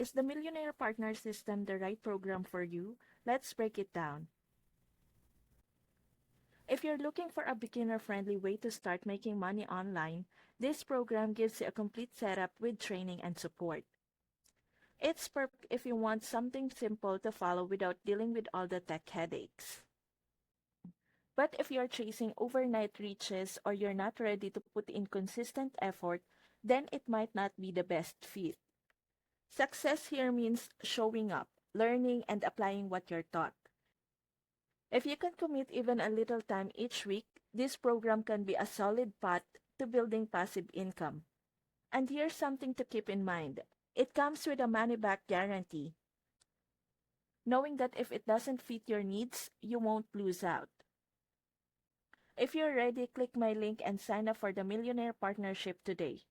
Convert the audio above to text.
Is the Millionaire Partner System the right program for you? Let's break it down. If you're looking for a beginner-friendly way to start making money online, this program gives you a complete setup with training and support. It's perfect if you want something simple to follow without dealing with all the tech headaches. But if you're chasing overnight riches or you're not ready to put in consistent effort, then it might not be the best fit. Success here means showing up, learning, and applying what you're taught. If you can commit even a little time each week, this program can be a solid path to building passive income. And here's something to keep in mind. It comes with a money-back guarantee, knowing that if it doesn't fit your needs, you won't lose out. If you're ready, click my link and sign up for the Millionaire Partnership today.